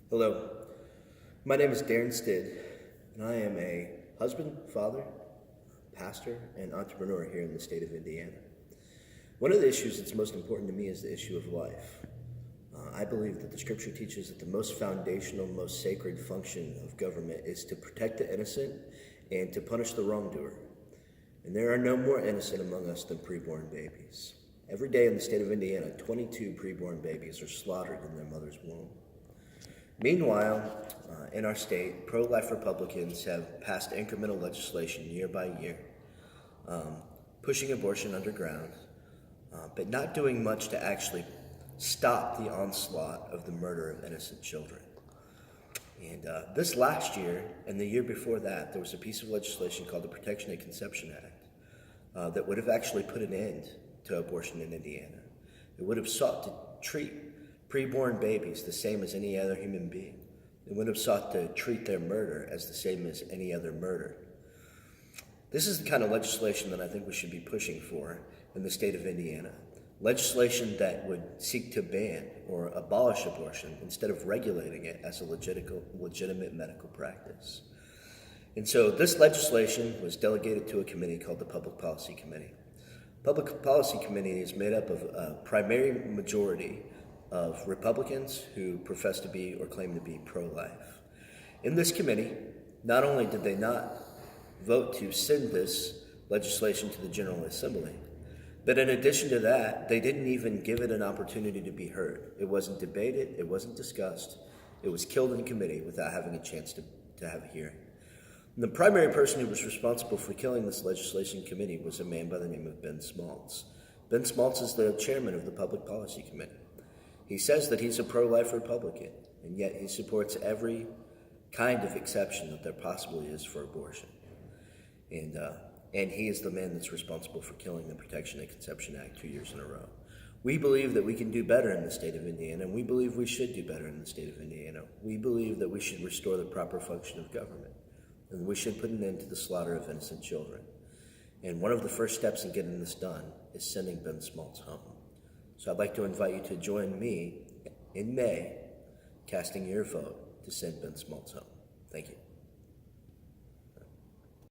Hello, my name is Darren Stidd, and I am a husband, father, pastor, and entrepreneur here in the state of Indiana. One of the issues that's most important to me is the issue of life. I believe that the scripture teaches that the most foundational, most sacred function of government is to protect the innocent and to punish the wrongdoer. And there are no more innocent among us than preborn babies. Every day in the state of Indiana, 22 preborn babies are slaughtered in their mother's womb. Meanwhile, in our state, pro-life Republicans have passed incremental legislation year by year, pushing abortion underground, but not doing much to actually stop the onslaught of the murder of innocent children. And this last year and the year before that, there was a piece of legislation called the Protection of Conception Act that would have actually put an end to abortion in Indiana. It would have sought to treat preborn babies the same as any other human being. It would have sought to treat their murder as the same as any other murder. This is the kind of legislation that I think we should be pushing for in the state of Indiana. Legislation that would seek to ban or abolish abortion instead of regulating it as a legitimate medical practice. And so this legislation was delegated to a committee called the Public Policy Committee. Public Policy Committee is made up of a primary majority of Republicans who profess to be or claim to be pro-life. In this committee, not only did they not vote to send this legislation to the General Assembly, but in addition to that, they didn't even give it an opportunity to be heard. It wasn't debated, it wasn't discussed, it was killed in committee without having a chance to have a hearing. And the primary person who was responsible for killing this legislation committee was a man by the name of Ben Smaltz. Ben Smaltz is the chairman of the Public Policy Committee. He says that he's a pro-life Republican, and yet he supports every kind of exception that there possibly is for abortion. And he is the man that's responsible for killing the Protection of Conception Act 2 years in a row. We believe that we can do better in the state of Indiana, and we believe we should do better in the state of Indiana. We believe that we should restore the proper function of government, and we should put an end to the slaughter of innocent children. And one of the first steps in getting this done is sending Ben Smaltz home. So I'd like to invite you to join me in May casting your vote to send Ben Smaltz home. Thank you.